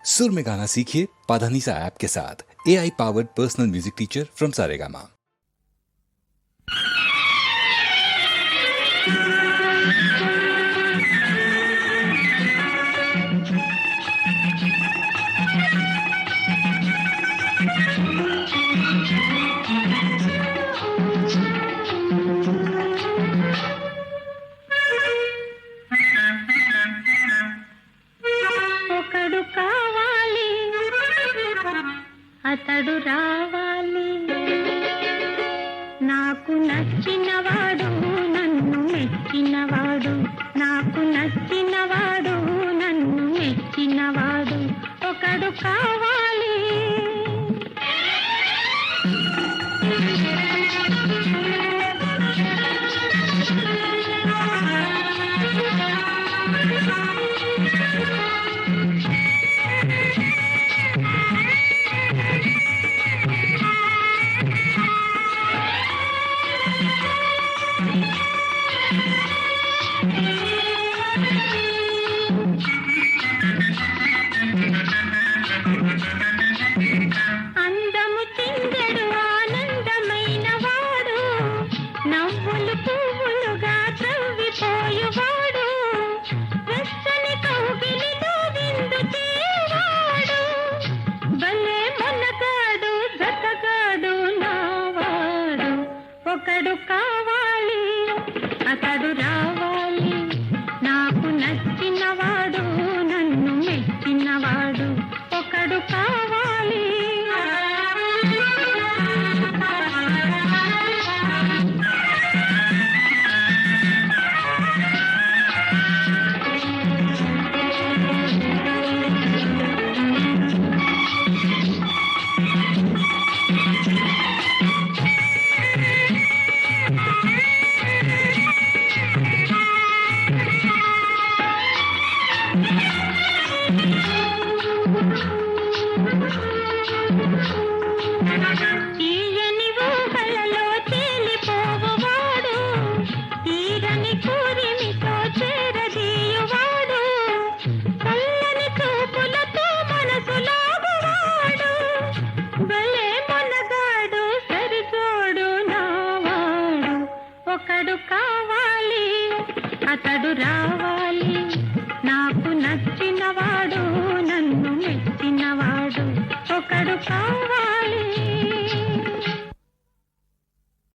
सुर में गाना सीखिए पाधानीसा ऐप के साथ। AI powered personal music teacher from Saregama. అతడు రావాలి, నాకు నచ్చినవాడు, నన్ను మెచ్చినవాడు, నాకు నచ్చినవాడు, నన్ను మెచ్చినవాడు ఒకడు కావాలి. అందము చిందడు ఆనందమైన వాడు, నవ్వులు పువ్వులుగా త్రవ్విపోయువాడు, వెచ్చని కౌగిలిలో విందు చేయవాడు, భలే మొనగాడు జతగాడు నావాడు ఒకడు కావాలి. అతడు రావాలి, నాకు నచ్చినవాడు, నన్ను మెచ్చినవాడు ఒకడు కావాలి. తీయని ఊహలలో తేలిపోవువాడు, తీరని కూరిమితో చేరదీయువాడు, చల్లని చూపులతో మనసు లాగువాడు, భలే మొనగాడు సరిజోడు నావాడు ఒకడు కావాలి. అతడు రావాలి, నాకు నచ్చినవాడు, నన్ను మెచ్చినవాడు ఒకడు కావాలి.